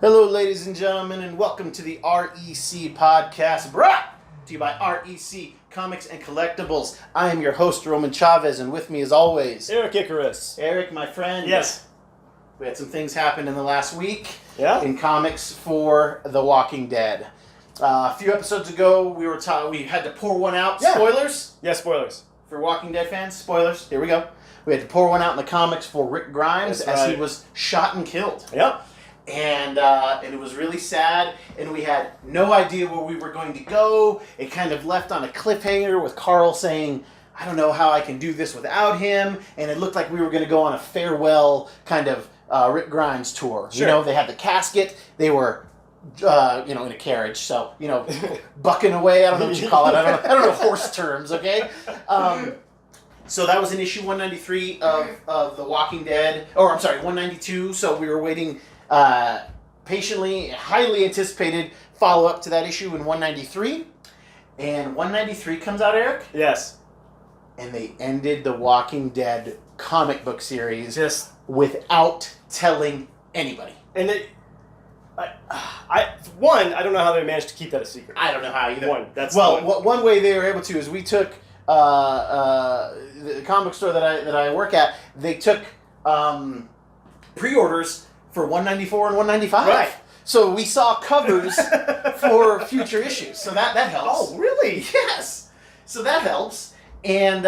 Hello, ladies and gentlemen, and welcome to the REC podcast, brought to you by REC Comics and Collectibles. I am your host, Roman Chavez, and with me, as always, Eric Icarus. Eric, my friend. Yes. We had some things happen in the last week in comics for The Walking Dead. A few episodes ago, we had to pour one out. Yeah. Spoilers? Yeah, spoilers. For Walking Dead fans, spoilers. Here we go. We had to pour one out in the comics for Rick Grimes as he was shot and killed. Yep. And it was really sad, and we had no idea where we were going to go. It kind of left on a cliffhanger with Carl saying, I don't know how I can do this without him, and it looked like we were going to go on a farewell kind of Rick Grimes tour. Sure. You know, they had the casket, they were, in a carriage, so, bucking away, I don't know what you call it, I don't know horse terms, okay? So that was in issue 193 of The Walking Dead, 192, so we were waiting patiently, highly anticipated follow-up to that issue in 193. And 193 comes out, Eric? Yes. And they ended the Walking Dead comic book series Just without telling anybody. and I don't know how they managed to keep that a secret. I don't know how either. One way they were able to is we took the comic store that I work at. They took pre-orders for 194 and 195. Right. So we saw covers for future issues. So that helps. Oh, really? Yes. So that helps. And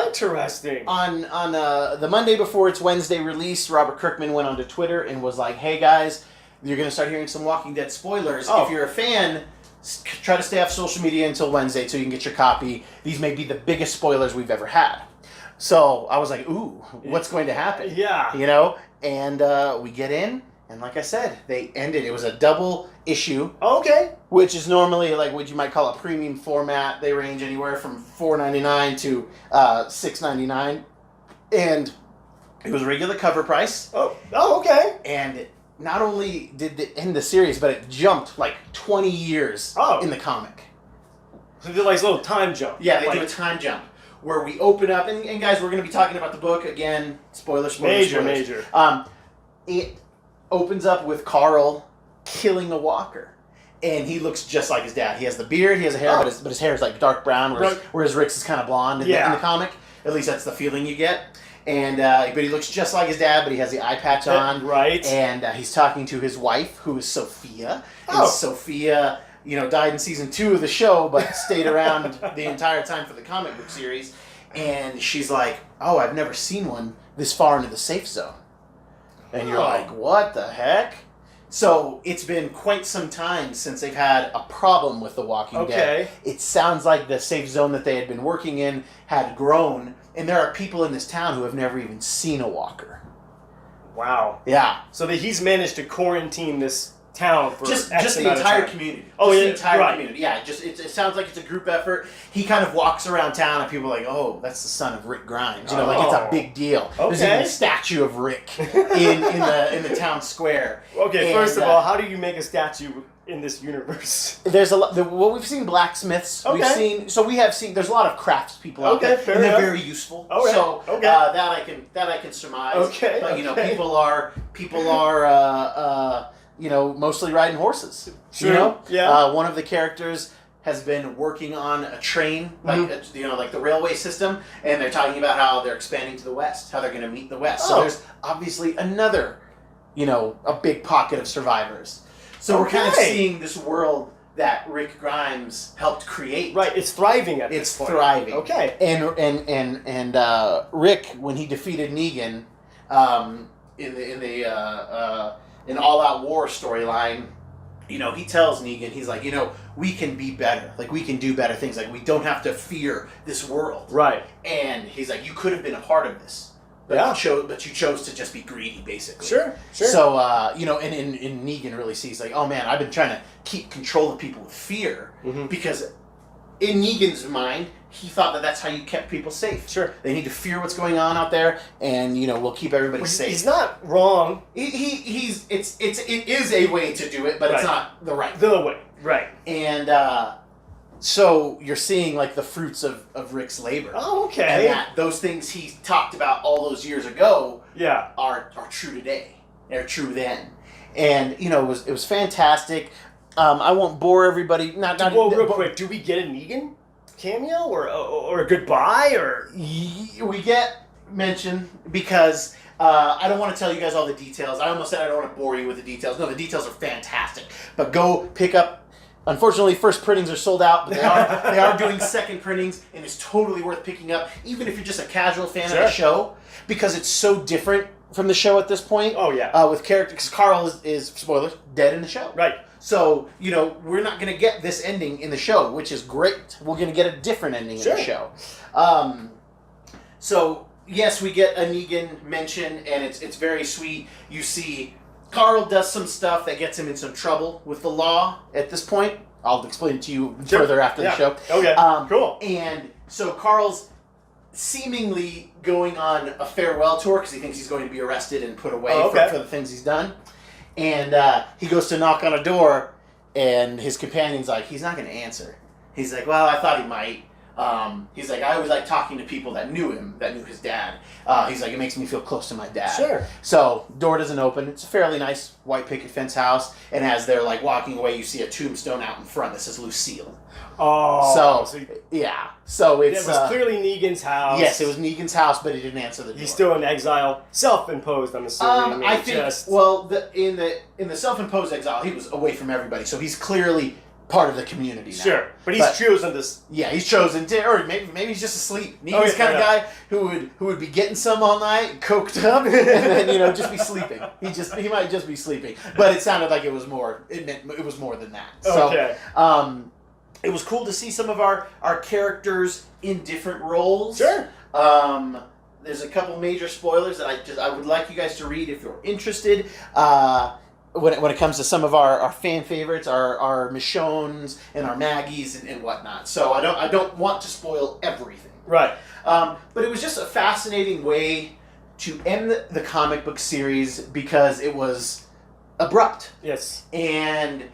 interesting. On the Monday before its Wednesday release, Robert Kirkman went onto Twitter and was like, "Hey guys, you're going to start hearing some Walking Dead spoilers. Oh. If you're a fan, try to stay off social media until Wednesday so you can get your copy. These may be the biggest spoilers we've ever had." So I was like, "Ooh, what's going to happen?" Yeah. And we get in, and like I said, they ended. It was a double issue. Okay. Which is normally like what you might call a premium format. They range anywhere from $4.99 to $6.99, and it was regular cover price. Oh, okay. And not only did it end the series, but it jumped like 20 years in the comic. So they did like a little time jump. Yeah, they do a time jump where we open up, and guys, we're going to be talking about the book again. Spoilers. Major. It opens up with Carl killing a walker. And he looks just like his dad. He has the beard, he has a hair, but his hair is like dark brown, whereas Rick's is kind of blonde in the comic. At least that's the feeling you get. And but he looks just like his dad, but he has the eye patch on. Right. And he's talking to his wife, who is Sophia. And Sophia, died in season 2 of the show, but stayed around the entire time for the comic book series. And she's like, "Oh, I've never seen one this far into the safe zone." And you're like, "What the heck?" So it's been quite some time since they've had a problem with The Walking Dead. It sounds like the safe zone that they had been working in had grown, and there are people in this town who have never even seen a walker. Wow. Yeah. So that he's managed to quarantine this town for just X the amount entire of time. community. Oh, just yeah, the entire right. community. Yeah, it sounds like it's a group effort. He kind of walks around town, and people are like, "Oh, that's the son of Rick Grimes." Like it's a big deal. There's even a statue of Rick in the town square. Okay, first of all, how do you make a statue in this universe? There's a lot. We've seen blacksmiths. Okay. We have seen. There's a lot of craftspeople out there, fair and they're enough. very useful. Okay. So okay. that I can surmise. Okay. But people are mostly riding horses. Sure. Yeah. One of the characters has been working on a train, like the railway system, and they're talking about how they're expanding to the west, how they're going to meet the west. So there's obviously another, a big pocket of survivors. So we're kind of seeing this world that Rick Grimes helped create. Right, it's thriving at this point. It's thriving. Okay. And Rick, when he defeated Negan, in All Out War storyline, he tells Negan, he's like, we can be better. Like, we can do better things. Like, we don't have to fear this world. Right. And he's like, you could have been a part of this. But you chose to just be greedy, basically. Sure. So, and Negan really sees, like, oh man, I've been trying to keep control of people with fear. Mm-hmm. Because in Negan's mind, he thought that that's how you kept people safe. Sure. They need to fear what's going on out there, and we'll keep everybody safe. He's not wrong. It is a way to do it, but it's not the right way. Right. And so you're seeing like the fruits of Rick's labor. Oh, okay. And that those things he talked about all those years ago are true today. They're true then. And it was fantastic. I won't bore everybody. Real quick, do we get a Negan cameo or a goodbye or? We get mention because I don't want to tell you guys all the details. I almost said I don't want to bore you with the details. No, the details are fantastic. But go pick up. Unfortunately, first printings are sold out, but they are doing second printings, and it's totally worth picking up, even if you're just a casual fan of the show, because it's so different from the show at this point. Oh yeah. With character, because Carl is spoilers, dead in the show. Right. So we're not going to get this ending in the show, which is great. We're going to get a different ending in the show. So yes, we get a Negan mention, and it's very sweet. You see Carl does some stuff that gets him in some trouble with the law at this point. I'll explain it to you further after the show. Okay, cool. And so Carl's seemingly going on a farewell tour because he thinks he's going to be arrested and put away for the things he's done. And he goes to knock on a door, and his companion's like, he's not going to answer. He's like, well, I thought he might. He's like, I always like talking to people that knew him, that knew his dad. He's like, it makes me feel close to my dad. Sure. So, door doesn't open. It's a fairly nice white picket fence house. And as they're like walking away, you see a tombstone out in front that says Lucille. Oh. So yeah. So it's... It was clearly Negan's house. Yes, it was Negan's house, but he didn't answer the door. He's still in exile. Self-imposed, I'm assuming. I think, in the self-imposed exile, he was away from everybody. So he's clearly part of the community now. Sure, but he's chosen this. Yeah, he's chosen to, or maybe he's just asleep. Negan's kind of guy who would be getting some all night, coked up, and then just be sleeping. He might just be sleeping. But it sounded like it was more. It was more than that. Okay. So, it was cool to see some of our characters in different roles. Sure. There's a couple major spoilers that I would like you guys to read if you're interested. When it comes to some of our fan favorites, our Michonnes and our Maggies and whatnot. So I don't want to spoil everything. Right. But it was just a fascinating way to end the comic book series because it was abrupt. Yes. And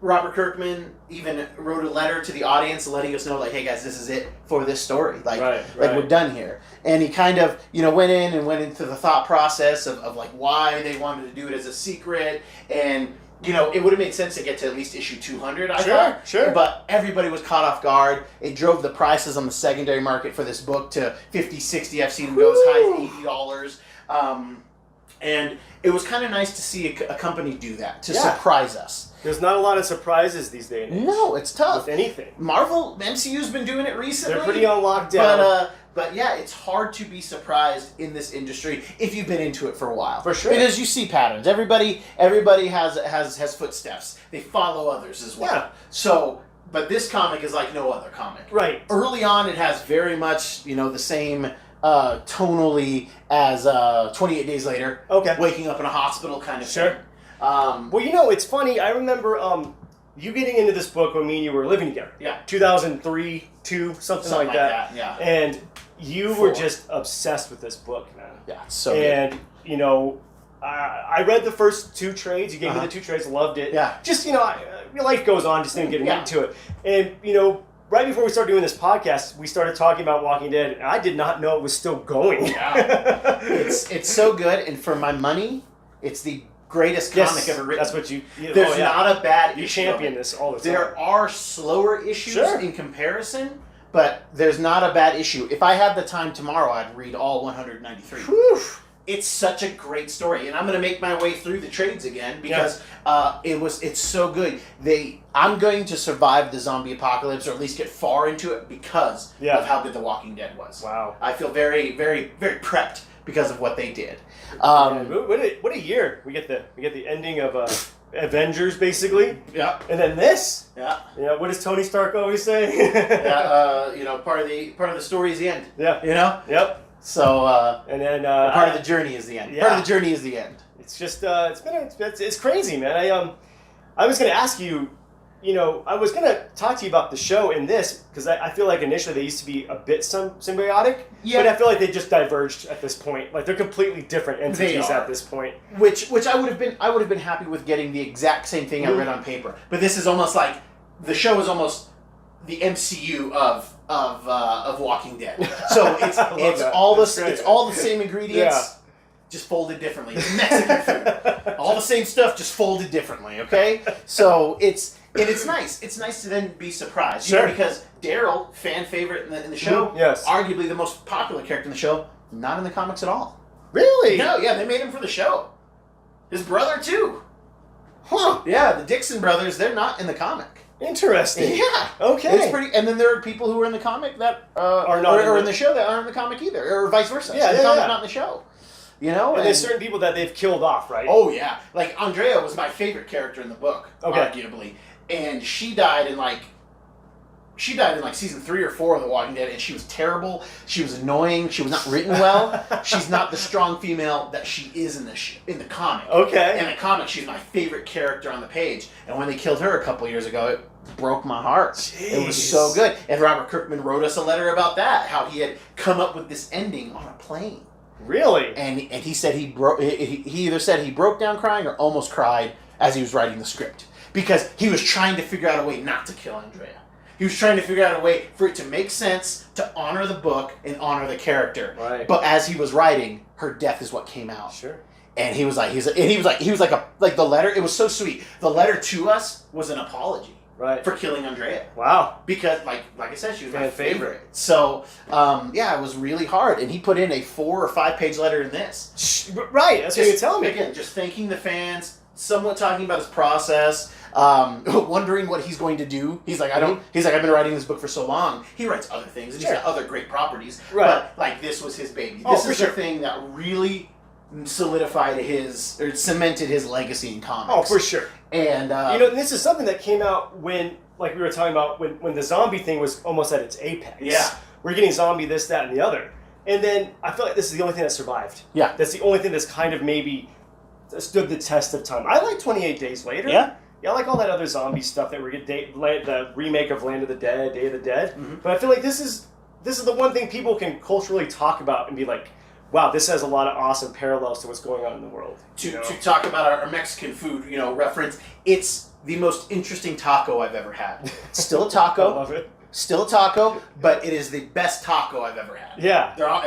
Robert Kirkman even wrote a letter to the audience letting us know, like, hey guys, this is it for this story. Like we're done here. And he kind of, went into the thought process of like why they wanted to do it as a secret. And, it would have made sense to get to at least issue 200, I thought. Sure. But everybody was caught off guard. It drove the prices on the secondary market for this book to $50, $60. I've seen them go as high as $80. And it was kind of nice to see a company do that, to surprise us. There's not a lot of surprises these days. No, it's tough. With anything. MCU's been doing it recently. They're pretty on lockdown. But yeah, it's hard to be surprised in this industry if you've been into it for a while. For sure. Because you see patterns. Everybody has footsteps. They follow others as well. Yeah. So, but this comic is like no other comic. Right. Early on, it has very much, the same tonally as 28 Days Later. Okay. Waking up in a hospital kind of thing. Well, it's funny. I remember you getting into this book when me and you were living together. Yeah. 2003, 2, something like that. Yeah. And you were just obsessed with this book, man. Yeah, so good. I read the first 2 trades. You gave me the 2 trades. Loved it. Yeah. Just, your life goes on. Just didn't get into it. And, right before we started doing this podcast, we started talking about Walking Dead, and I did not know it was still going. Yeah. It's so good, and for my money, it's the greatest comic ever written. That's what you... There's not a bad issue. You champion this all the time. There are slower issues in comparison, but there's not a bad issue. If I had the time tomorrow, I'd read all 193. Whew. It's such a great story, and I'm going to make my way through the trades again because it's so good. I'm going to survive the zombie apocalypse, or at least get far into it because of how good The Walking Dead was. Wow. I feel very, very, very prepped because of what they did. What a year! We get the ending of Avengers, basically. Yeah. And then this. Yeah. What does Tony Stark always say? Part of the story is the end. Yeah. Yep. So and then part of the journey is the end. Yeah. Part of the journey is the end. It's just it's crazy, man. I was gonna ask you, I was gonna talk to you about the show in this because I feel like initially they used to be a bit symbiotic. Yeah. But I feel like they just diverged at this point. Like they're completely different entities at this point. Which I would have been happy with getting the exact same thing I read on paper. But this is almost like the show is almost the MCU of Walking Dead. So it's all the same ingredients. just folded differently. It's Mexican food. All the same stuff, just folded differently, okay? So it's nice. It's nice to then be surprised. Sure. Because Daryl, fan favorite in the show, yes. arguably the most popular character in the show, not in the comics at all. Really? No, yeah, they made him for the show. His brother, too. Huh. Yeah, the Dixon brothers, they're not in the comic. Interesting. Yeah. Okay. It's pretty, and then there are people who are in the comic that are not or in the show that aren't in the comic either, or vice versa. Yeah, in the comic, not in the show. You know, and there's certain people that they've killed off, right? Oh yeah, like Andrea was my favorite character in the book, arguably, and she died in like season 3 or 4 of The Walking Dead, and she was terrible. She was annoying. She was not written well. She's not the strong female that she is in the comic. Okay. In the comic, she's my favorite character on the page, and when they killed her a couple years ago, it broke my heart. Jeez. It was so good. And Robert Kirkman wrote us a letter about that, how he had come up with this ending on a plane. Really? And he said he either said he broke down crying or almost cried as he was writing the script, because he was trying to figure out a way not to kill Andrea. He was trying to figure out a way for it to make sense, to honor the book and honor the character. Right. But as he was writing, her death is what came out. Sure. And he was like the letter. It was so sweet. The letter to us was an apology. Right. For killing Andrea. Wow. Because, like I said, she was my favorite. So, it was really hard. And he put in a 4 or 5 page letter in this. Right. That's what you're telling me. Again, just thanking the fans, somewhat talking about his process, wondering what he's going to do. He's like, I've been writing this book for so long. He writes other things, and he's got other great properties. Right. But, this was his baby. This is the thing that really cemented his legacy in comics. Oh, for sure. And this is something that came out when, like we were talking about, when the zombie thing was almost at its apex. Yeah. We're getting zombie this, that, and the other. And then I feel like this is the only thing that survived. Yeah. That's the only thing that's kind of maybe stood the test of time. I like 28 Days Later. Yeah. Yeah, I like all that other zombie stuff that we're getting, the remake of Land of the Dead, Day of the Dead. Mm-hmm. But I feel like this is the one thing people can culturally talk about and be like, wow, this has a lot of awesome parallels to what's going on in the world. To talk about our Mexican food, reference, it's the most interesting taco I've ever had. Still a taco. I love it. Still a taco, but it is the best taco I've ever had. Yeah. They're all,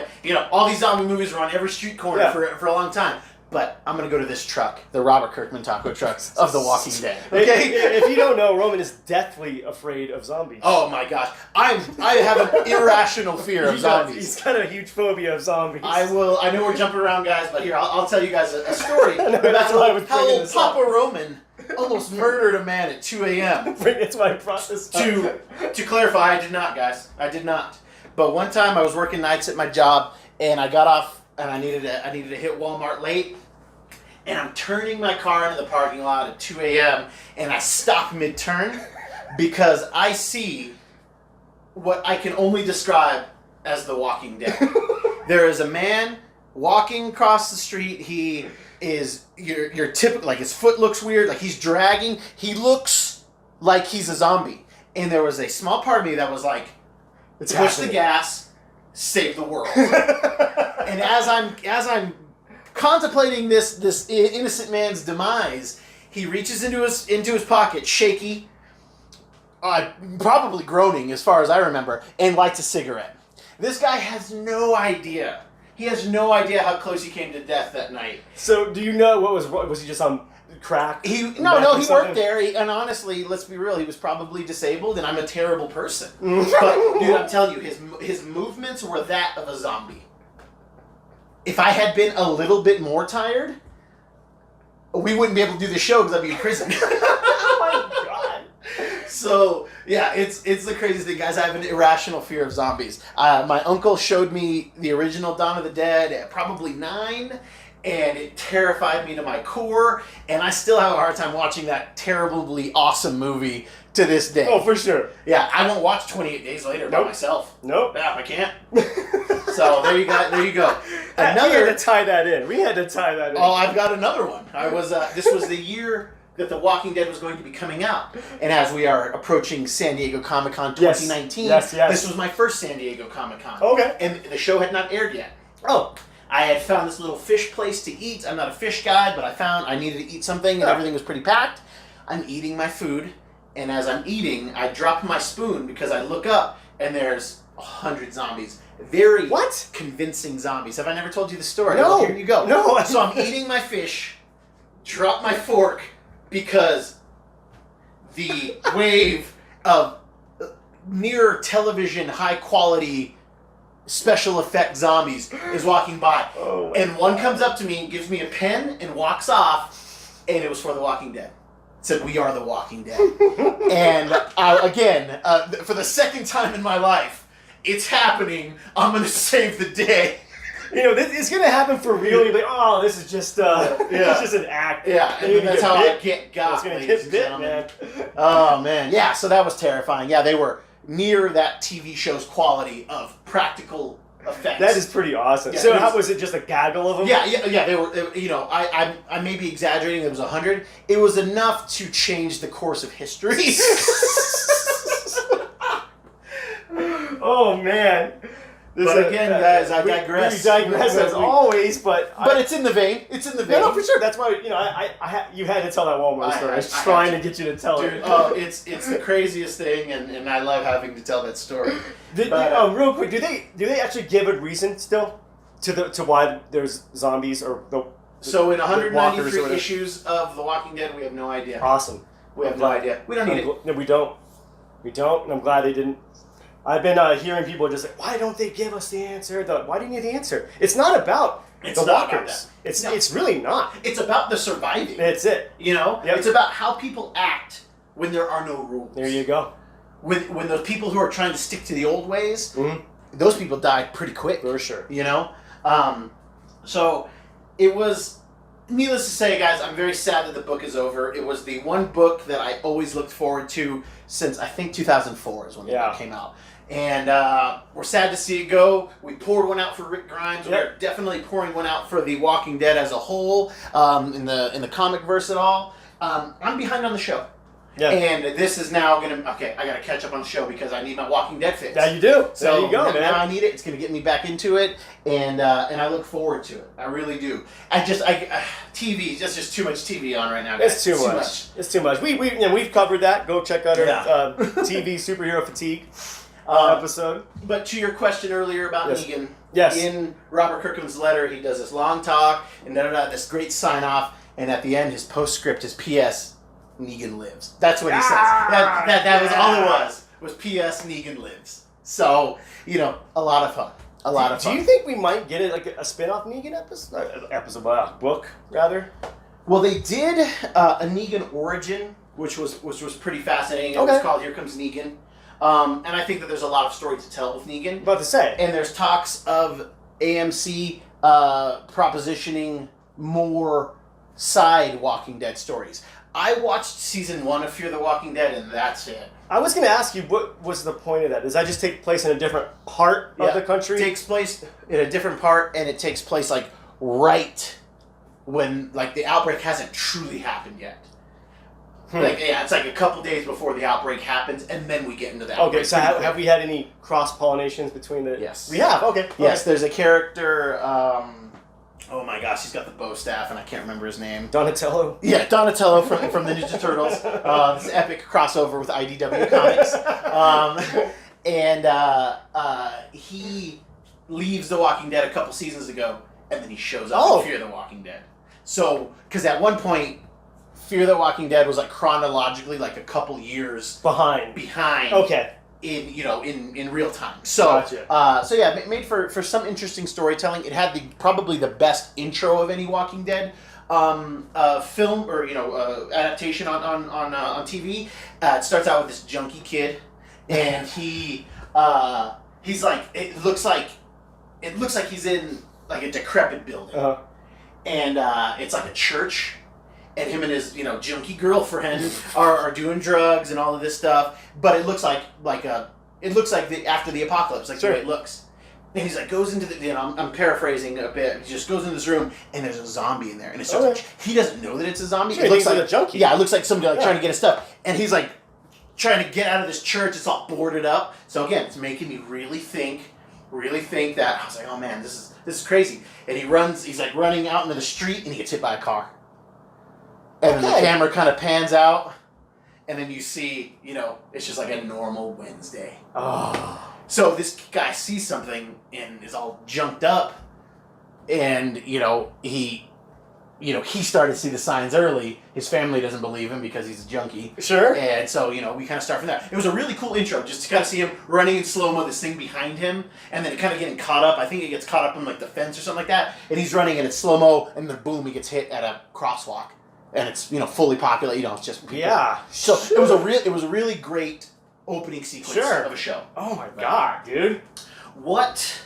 all these zombie movies are on every street corner for a long time. But I'm going to go to this truck, the Robert Kirkman taco truck of The Walking Dead. Okay? If you don't know, Roman is deathly afraid of zombies. Oh my gosh. I have an irrational fear of zombies. He's got a huge phobia of zombies. I know we're jumping around, guys, but here, I'll tell you guys a story that's why I was how bringing this Papa up. Roman almost murdered a man at 2 a.m. Bring it to my process. To clarify, I did not, guys. I did not. But one time I was working nights at my job, and I got off, and I needed to hit Walmart late. And I'm turning my car into the parking lot at 2 a.m. and I stop mid-turn because I see what I can only describe as The Walking Dead. There is a man walking across the street. He is your typical, like his foot looks weird, like he's dragging. He looks like he's a zombie. And there was a small part of me that was like, push the gas, save the world. And as I'm contemplating this innocent man's demise, he reaches into his pocket, shaky, probably groaning as far as I remember, and lights a cigarette. This guy has no idea. He has no idea how close he came to death that night. So, do you know was he just on crack? He worked there, and honestly, let's be real, he was probably disabled, and I'm a terrible person. But dude, I'm telling you, his movements were that of a zombie. If I had been a little bit more tired, we wouldn't be able to do the show because I'd be in prison. Oh my god! So yeah, it's the craziest thing, guys. I have an irrational fear of zombies. My uncle showed me the original Dawn of the Dead at probably 9, and it terrified me to my core. And I still have a hard time watching that terribly awesome movie to this day. Oh, for sure. Yeah, I won't watch 28 Days Later by myself. Nope. Yeah, I can't. So there you go. We had to tie that in. Oh, I've got another one. This was the year that The Walking Dead was going to be coming out, and as we are approaching San Diego Comic-Con 2019, yes. This was my first San Diego Comic-Con. Okay. And the show had not aired yet. Oh. I had found this little fish place to eat. I'm not a fish guy, but I needed to eat something, and everything was pretty packed. I'm eating my food, and as I'm eating, I drop my spoon because I look up, and there's 100 zombies. very what? convincing zombies. Have I never told you the story? No. Well, here you go. No. So I'm eating my fish, drop my fork because the wave of near television high quality special effect zombies is walking by. Oh, and one comes up to me and gives me a pen and walks off, and it was for The Walking Dead. It said, "We are The Walking Dead." And again, for the second time in my life, it's happening. I'm going to save the day. You know, it's going to happen for real. You're like, oh, this is just it's just an act. Yeah, and that's how I got. It's going to get bit, man. Oh, man. Yeah, so that was terrifying. Yeah, they were near that TV show's quality of practical effects. That is pretty awesome. Yeah, so how was it, just a gaggle of them? Yeah. They were, you know, I may be exaggerating. It was 100. It was enough to change the course of history. Oh, man. But again, guys, I digress. We digress as always, but it's in the vein. It's in the vein. No, for sure. That's why, you know, you had to tell that Walmart story. I was trying to get you to tell it. Oh, it's the craziest thing, and I love having to tell that story. Real quick, do they actually give a reason still to why there's zombies or the? So in 193 issues of The Walking Dead, we have no idea. Awesome. We have no idea. We don't need it. No, we don't. We don't, and I'm glad they didn't. I've been hearing people just like, why don't they give us the answer? Why do you need the answer? It's not about the walkers. It's really not. It's about the surviving. That's it. You know? Yep. It's about how people act when there are no rules. There you go. When those people who are trying to stick to the old ways, those people die pretty quick. For sure. You know? So it was, needless to say, guys, I'm very sad that the book is over. It was the one book that I always looked forward to since, I think, 2004 is when the book came out. And we're sad to see it go. We poured one out for Rick Grimes. Yep. We're definitely pouring one out for The Walking Dead as a whole, in the comic verse at all. I'm behind on the show. Yeah. And this is now going to... Okay, I got to catch up on the show because I need my Walking Dead fix. Yeah, you do. So there you go, man. Now I need it. It's going to get me back into it. And I look forward to it. I really do. TV, there's just too much TV on right now, guys. It's too much. It's too much. We've covered that. Go check out our TV Superhero Fatigue episode. But to your question earlier about Negan, yes. In Robert Kirkman's letter, he does this long talk and this great sign off, and at the end, his postscript is P.S. Negan lives. That's what he says. That was all it was P.S. Negan lives. So, you know, a lot of fun. Do you think we might get it like a spin-off Negan episode? Book, rather? Well, they did a Negan origin, which was pretty fascinating. It was called Here Comes Negan. And I think that there's a lot of story to tell with Negan. About to say. And there's talks of AMC propositioning more side Walking Dead stories. I watched season 1 of Fear the Walking Dead, and that's it. I was going to ask you, what was the point of that? Does that just take place in a different part of the country? It takes place in a different part, and it takes place like right when like the outbreak hasn't truly happened yet. It's like a couple days before the outbreak happens, and then we get into that. Okay, so have we had any cross-pollinations between the... Yes. We have, okay. Yes, there's a character, oh my gosh, he's got the bow staff, and I can't remember his name. Donatello? Yeah, Donatello from the Ninja Turtles. This epic crossover with IDW Comics. He leaves The Walking Dead a couple seasons ago, and then he shows up in Fear the Walking Dead. So, because at one point... Fear the Walking Dead was like chronologically like a couple years behind. Okay. In real time. So gotcha. Made for some interesting storytelling. It had probably the best intro of any Walking Dead film or adaptation on TV. It starts out with this junkie kid, and he's like it looks like he's in like a decrepit building, and it's like a church. And him and his, junkie girlfriend are doing drugs and all of this stuff. But it looks like after the apocalypse, like the way it looks. And he's like, goes into the, I'm paraphrasing a bit. He just goes in this room and there's a zombie in there. And it's like, he doesn't know that it's a zombie. Sure, it looks like a junkie. Yeah, it looks like somebody trying to get his stuff. And he's like trying to get out of this church. It's all boarded up. So again, it's making me really think that I was like, oh man, this is crazy. And he's like running out into the street and he gets hit by a car. And then the camera kind of pans out, and then you see, it's just like a normal Wednesday. Oh. So this guy sees something and is all junked up, and he started to see the signs early. His family doesn't believe him because he's a junkie. Sure. And so, we kind of start from there. It was a really cool intro, just to kind of see him running in slow-mo, this thing behind him, and then kind of getting caught up. I think he gets caught up in, like, the fence or something like that, and he's running, and it's slow-mo, and then boom, he gets hit at a crosswalk. And it's, fully populated, it's just... People. Yeah. So, it was a really great opening sequence of a show. Oh, my God, dude. What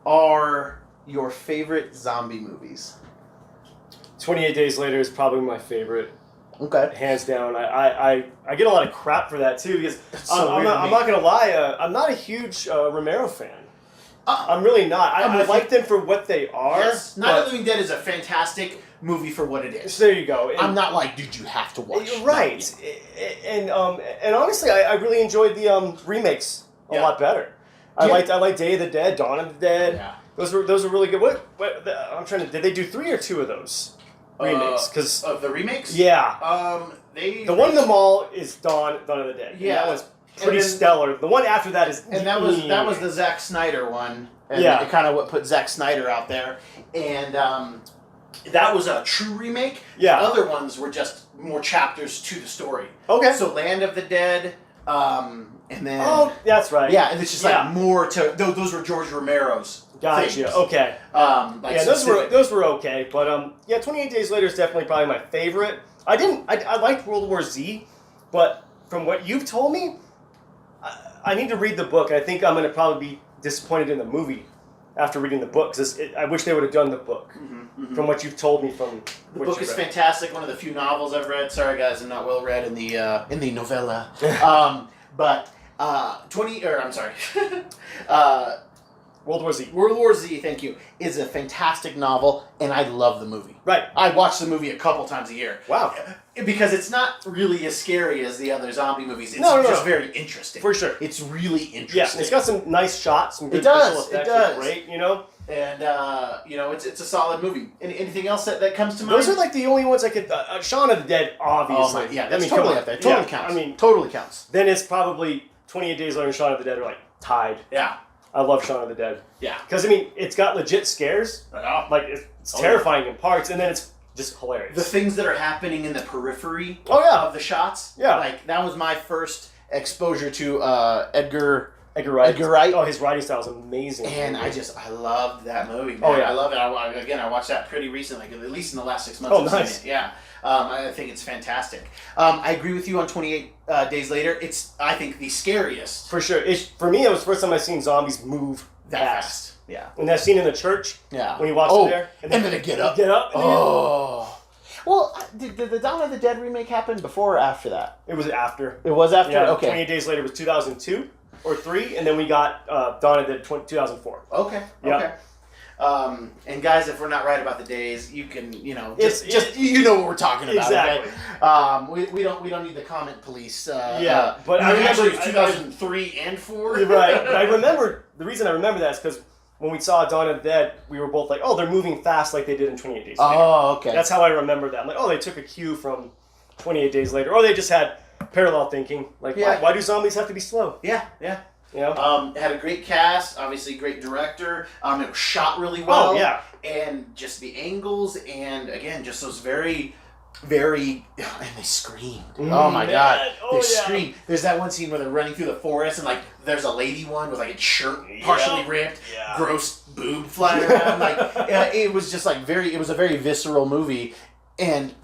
are your favorite zombie movies? 28 Days Later is probably my favorite. Okay. Hands down. I get a lot of crap for that, too, because I'm not going to lie, I'm not a huge Romero fan. I'm really not. I like them for what they are. Yes. Night of the Living Dead is a fantastic movie for what it is. So there you go. And I'm not like, dude, you have to watch it. Right. And honestly, I really enjoyed the remakes a lot better. I liked Day of the Dead, Dawn of the Dead. Yeah. Those were really good. I'm trying to... Did they do 3 or 2 of those remakes? Because of the remakes? Yeah. The one in the mall is Dawn of the Dead. Yeah. That was pretty stellar. The one after that is... And that was the Zack Snyder one. And it kind of what put Zack Snyder out there. And that was a true remake. Yeah. Other ones were just more chapters to the story. Okay. So Land of the Dead, and then... Oh, that's right. Yeah, and it's just like more to... Those were George Romero's Gotcha. things. Okay. Those were okay, but 28 Days Later is definitely probably my favorite. I liked World War Z, but from what you've told me, I need to read the book. I think I'm going to probably be disappointed in the movie after reading the book, because I wish they would have done the book. From what you've told me from the book is fantastic. One of the few novels I've read. Sorry guys, I'm not well read in the novella. But World War Z. World War Z, thank you, is a fantastic novel, and I love the movie. Right. I watch the movie a couple times a year. Wow. Because it's not really as scary as the other zombie movies. It's just very interesting. For sure. It's really interesting. Yeah, it's got some nice shots, some good visual effects. It does. Great, And, it's a solid movie. Anything else that comes to mind? Those are like the only ones I could... Shaun of the Dead, obviously. Oh my, yeah, that's totally up there. Totally counts. Totally counts. Then it's probably 28 Days Later and Shaun of the Dead are like tied. Yeah. I love Shaun of the Dead. Yeah. Because, it's got legit scares. Like, it's terrifying in parts, and then it's just hilarious. The things that are happening in the periphery of the shots. Yeah. Like, that was my first exposure to Edgar Wright. Edgar Wright. Oh, his writing style is amazing. And I loved that movie, man. Oh, yeah. I love it. I watched that pretty recently, at least in the last 6 months. Oh, nice. Seen it. Yeah. I think it's fantastic. I agree with you on 28 Days Later. It's, I think, the scariest. For sure. For me, it was the first time I've seen zombies move that fast. Yeah. And that scene in the church, when he walks in there. And then they get up. Well, did the Dawn of the Dead remake happen before or after that? It was after. It was after? Yeah, okay. 28 Days Later was 2002 or 3, and then we got Dawn of the Dead 2004. Okay. Yeah. Okay. And guys, if we're not right about the days, you can, just you know what we're talking about. Exactly. Okay? We don't need the comment police. But I remember it's 2003 and 4. Right. But I remember the reason I remember that is because when we saw Dawn of the Dead, we were both like, "Oh, they're moving fast like they did in 28 Days Later." Oh, okay. That's how I remember that. I'm like, "Oh, they took a cue from 28 Days Later," or they just had parallel thinking. Like, why do zombies have to be slow? Yeah. It had a great cast, obviously great director. It was shot really well. Oh, yeah. And just the angles, and again, just those very, very, and they screamed. Oh my God. They screamed. There's that one scene where they're running through the forest, and like, there's a lady one with like its shirt partially ripped, gross boob flying around. It was just like it was a very visceral movie, and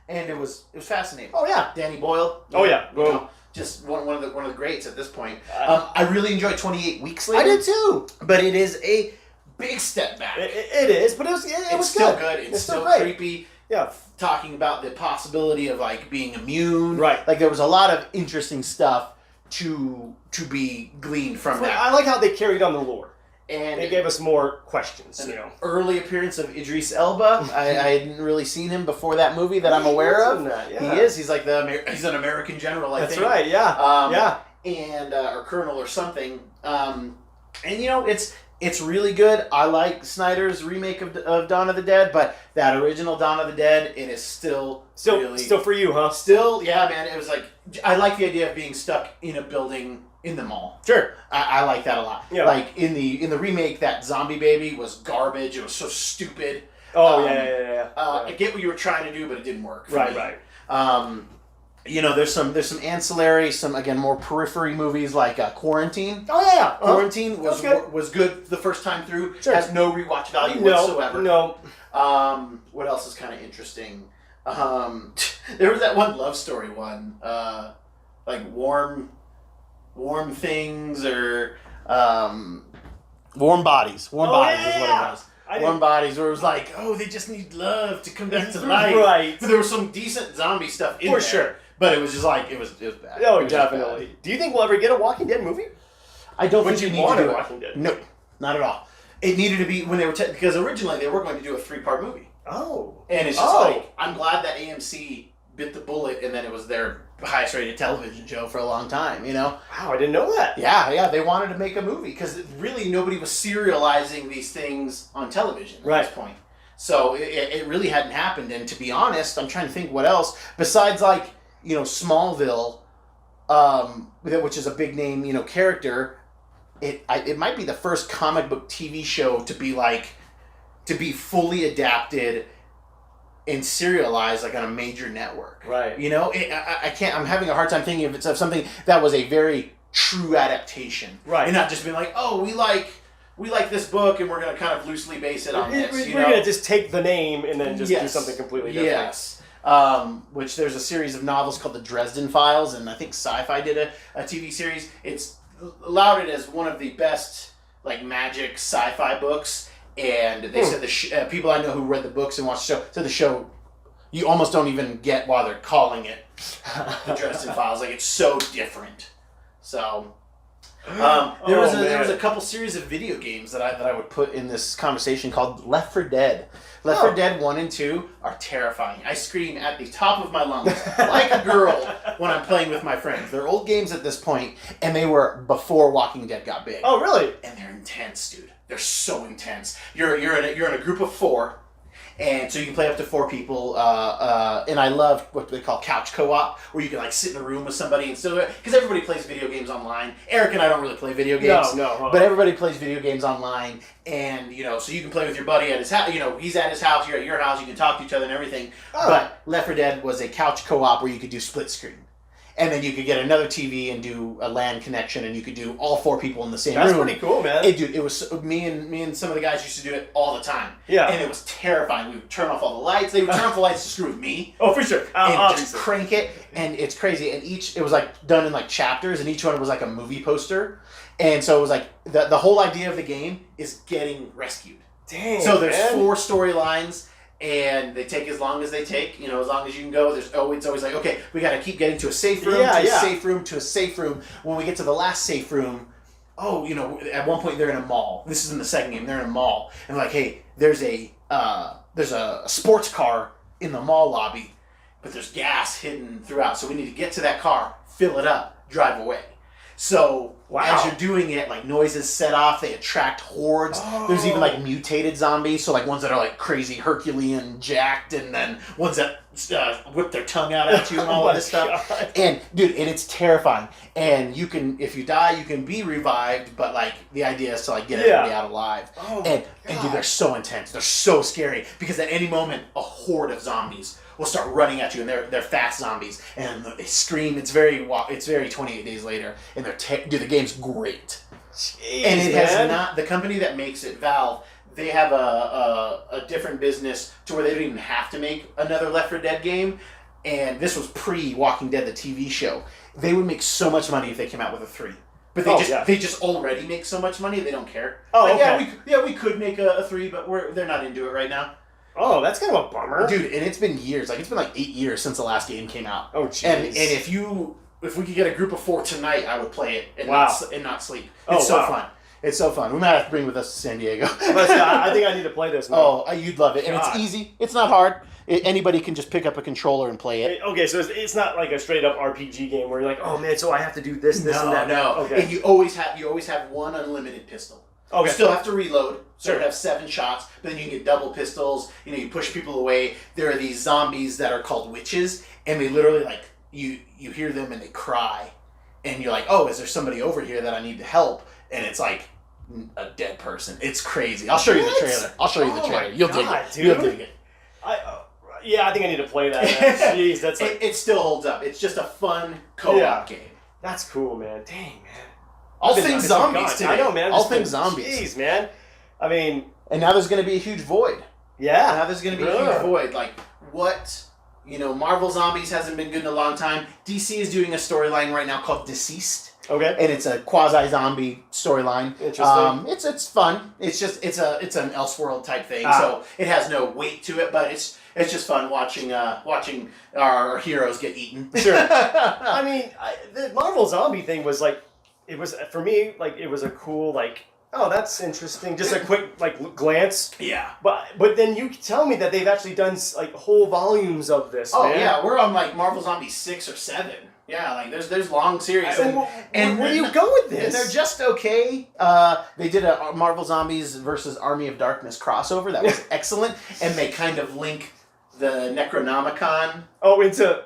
it was fascinating. Oh yeah. Danny Boyle. Oh yeah. Just one of the greats at this point. I really enjoyed 28 Weeks Later. I did too. But it is a big step back. It is, but it was still good. It's still great. creepy. Yeah. Talking about the possibility of like being immune. Right. Like there was a lot of interesting stuff to be gleaned from that. I like how they carried on the lore. And they gave us more questions. Early appearance of Idris Elba. I hadn't really seen him before that movie that I'm aware of. He is. He's like he's an American general. I think. That's right. Yeah. And or colonel or something. And it's really good. I like Snyder's remake of Dawn of the Dead, but that original Dawn of the Dead, it is still for you, huh? Still, yeah, man. It was like I like the idea of being stuck in a building in the mall. Sure. I like that a lot. Yeah. Like in the remake, that zombie baby was garbage. It was so stupid. Oh yeah. I get what you were trying to do, but it didn't work. Right. There's some ancillary, some again more periphery movies like Quarantine. Oh yeah. Quarantine was good the first time through. Sure. Has no rewatch value whatsoever. No. What else is kind of interesting? There was that one love story one, like warm things or warm bodies. Warm bodies is what it was. Warm bodies, where it was like, oh, they just need love to come back to life. Right. But there was some decent zombie stuff in there. For sure. But it was just like, it was bad. Oh, definitely. Do you think we'll ever get a Walking Dead movie? I don't think you need to do it. Walking Dead? No, not at all. It needed to be when they were because originally they were going to do a 3-part movie. Oh. And it's just like, I'm glad that AMC bit the bullet, and then it was their highest rated television show for a long time, you know? Wow, I didn't know that. Yeah, they wanted to make a movie because really nobody was serializing these things on television at this point. So it really hadn't happened, and to be honest, I'm trying to think what else, besides like, Smallville, which is a big name, character, it might be the first comic book TV show to be fully adapted and serialized like on a major network. Right. I can't. I'm having a hard time thinking of something that was a very true adaptation. Right. And not just being like, oh, we like this book and we're going to kind of loosely base it on this. We're going to just take the name and then just do something completely different. Yes. Which there's a series of novels called the Dresden Files, and I think Sci-Fi did a TV series. It's lauded as one of the best like magic sci-fi books. And they said the people I know who read the books and watched the show said the show you almost don't even get why they're calling it the Dresden Files. Like, it's so different. So there was a couple series of video games that I would put in this conversation called Left 4 Dead. Left 4 Dead 1 and 2 are terrifying. I scream at the top of my lungs like a girl when I'm playing with my friends. They're old games at this point, and they were before Walking Dead got big. Oh, really? And they're intense, dude. They're so intense. You're in a group of 4, and so you can play up to 4 people. And I love what they call couch co-op, where you can like sit in a room with somebody and still, because everybody plays video games online. Eric and I don't really play video games, but everybody plays video games online, and so you can play with your buddy at his house. He's at his house, you're at your house, you can talk to each other and everything. But Left 4 Dead was a couch co-op where you could do split screen. And then you could get another TV and do a LAN connection, and you could do all 4 people in the same room. That's pretty cool, man. It was me and some of the guys used to do it all the time. Yeah. And it was terrifying. We would turn off all the lights. They would turn off the lights to screw with me. Oh, for sure. And just crank it, and it's crazy. And it was like done in like chapters, and each one was like a movie poster. And so it was like the whole idea of the game is getting rescued. Dang. So there's 4 storylines. And they take as long as they take, as long as you can go. It's always like, okay, we got to keep getting to a safe room, a safe room, to a safe room. When we get to the last safe room, at one point they're in a mall. This is in the second game. They're in a mall, and like, hey, there's a sports car in the mall lobby, but there's gas hidden throughout. So we need to get to that car, fill it up, drive away. So as you're doing it, like noises set off, they attract hordes. There's even like mutated zombies, so like ones that are like crazy Herculean jacked, and then ones that whip their tongue out at you and all of this stuff. And dude, it's terrifying. And you can, if you die, you can be revived, but like the idea is to like get everybody out alive. And dude, they're so intense. They're so scary because at any moment a horde of zombies will start running at you, and they're fast zombies, and they scream. It's very 28 Days Later, and dude, the game's great. Jeez, and it has not, the company that makes it, Valve, they have a different business to where they don't even have to make another Left 4 Dead game, and this was pre-Walking Dead, the TV show. They would make so much money if they came out with a 3. But they just already make so much money, they don't care. We could make a 3, but they're not into it right now. Oh, that's kind of a bummer. Dude, and it's been years. Like, it's been like 8 years since the last game came out. Oh, jeez. And if we could get a group of 4 tonight, I would play it and not sleep. It's so fun. It's so fun. We might have to bring it with us to San Diego. I think I need to play this now. Oh, you'd love it. And it's easy. It's not hard. Anybody can just pick up a controller and play it. Okay, so it's not like a straight up RPG game where you're like, oh man, so I have to do this, and that. No. Okay. And you always have one unlimited pistol. Okay. You still have to reload, so you have 7 shots, but then you can get double pistols, you push people away. There are these zombies that are called witches, and they literally, like, you hear them and they cry, and you're like, oh, is there somebody over here that I need to help? And it's like a dead person. It's crazy. I'll show you the trailer. You'll dig it. Dude. You'll dig it. I think I need to play that. Jeez, that's like... it still holds up. It's just a fun co-op game. That's cool, man. Dang, man. All things zombies today. I know, man. All things zombies. Jeez, man. I mean... And now there's going to be a huge void. Yeah. Now there's going to be a huge void. Like, what... Marvel Zombies hasn't been good in a long time. DC is doing a storyline right now called Deceased. Okay. And it's a quasi-zombie storyline. Interesting. It's fun. It's an Elseworld type thing. So it has no weight to it, but it's just fun watching our heroes get eaten. Sure. I mean, the Marvel Zombie thing was like, it was for me like it was a cool like. Oh, that's interesting. Just a quick glance. Yeah. But then you tell me that they've actually done like whole volumes of this. Oh man. Yeah, we're on like Marvel Zombies 6 or 7. Yeah, like there's long series. And where do you go with this? They're just okay. They did a Marvel Zombies versus Army of Darkness crossover that was excellent, and they kind of link the Necronomicon. Oh, into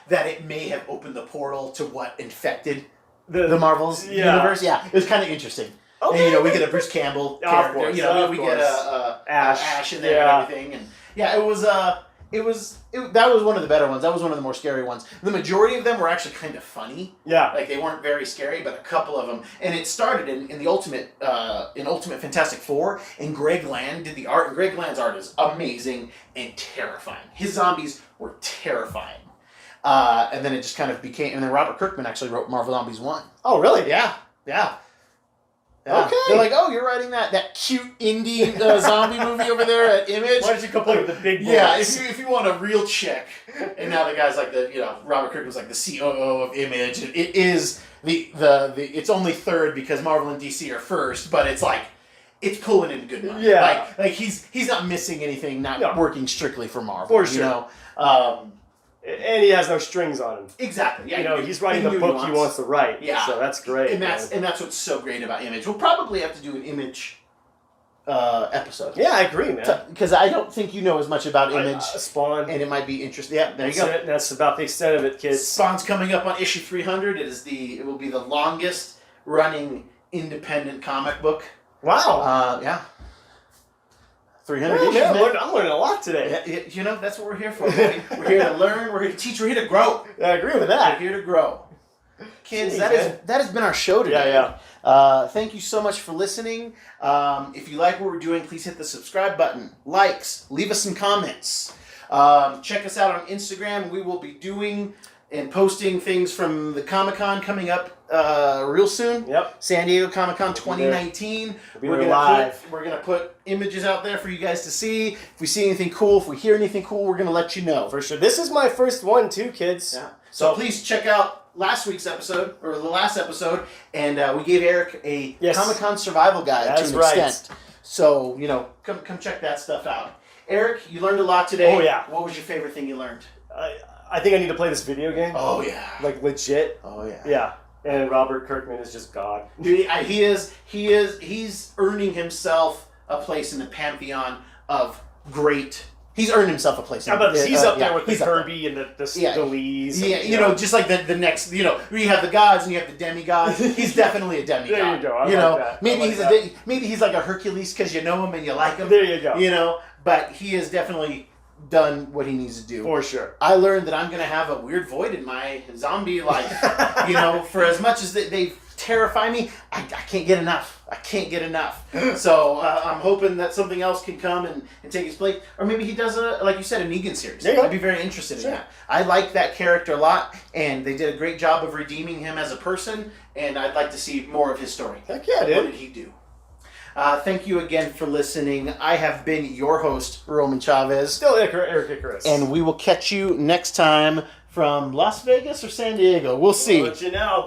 that it may have opened the portal to what infected the Marvel's universe. Yeah, it was kind of interesting. Okay. And we get a Bruce Campbell character. Course, we get a Ash in there and everything. And it was that was one of the better ones. That was one of the more scary ones. The majority of them were actually kind of funny. Yeah, like they weren't very scary, but a couple of them. And it started in the Ultimate Fantastic Four, and Greg Land did the art. And Greg Land's art is amazing and terrifying. His zombies were terrifying. And then it just kind of became... And then Robert Kirkman actually wrote Marvel Zombies 1. Oh, really? Yeah. Okay. They're like, oh, you're writing that cute indie zombie movie over there at Image? Why don't you complain with the big boys? Yeah, if you want a real chick. And now the guy's like Robert Kirkman's like the COO of Image. And it is it's only third because Marvel and DC are first, but it's like... It's pulling in good money. Yeah. Like he's not missing anything, not working strictly for Marvel. For sure. And he has no strings on him. Exactly. Yeah, he's writing the book he wants to write. Yeah. So that's great. And that's what's so great about Image. We'll probably have to do an Image episode. Yeah, I agree, man. Because I don't think you know as much about Image. Spawn. And it might be interesting. Yeah, there you go. That's about the extent of it, kids. Spawn's coming up on issue 300. It will be the longest running independent comic book. Wow. Yeah. 300 issues, man. I'm learning a lot today. Yeah, that's what we're here for. We're here to learn. We're here to teach. We're here to grow. I agree with that. We're here to grow. Kids, that has been our show today. Yeah. Thank you so much for listening. If you like what we're doing, please hit the subscribe button, likes, leave us some comments. Check us out on Instagram. We will be doing and posting things from the Comic-Con coming up real soon. Yep. San Diego Comic-Con 2019. We're live. We're going to put images out there for you guys to see. If we see anything cool, if we hear anything cool, we're going to let you know. For sure. This is my first one too, kids. Yeah. So please check out last week's episode, or the last episode, and we gave Eric a Comic-Con survival guide to an extent. So, come check that stuff out. Eric, you learned a lot today. Oh, yeah. What was your favorite thing you learned? I think I need to play this video game. Oh, yeah. Like, legit. Oh, yeah. Yeah. And Robert Kirkman is just God. Dude, he's earning himself a place in the pantheon of great... He's earned himself a place. He's up there with the Kirby and the Lees. Yeah, just like the next, you have the gods and you have the demigods. He's definitely a demigod. There you go. I like that. Maybe he's like a Hercules because you know him and you like him. There you go. But he has definitely done what he needs to do. For sure. I learned that I'm going to have a weird void in my zombie life. For as much as they terrify me, I can't get enough. So I'm hoping that something else can come and take his place. Or maybe he does, like you said, a Negan series. I'd be very interested in that. I like that character a lot, and they did a great job of redeeming him as a person, and I'd like to see more of his story. Heck yeah, dude. What did he do? Thank you again for listening. I have been your host, Roman Chavez. Still Erik Icarus. And we will catch you next time from Las Vegas or San Diego. We'll see. I'll let you know.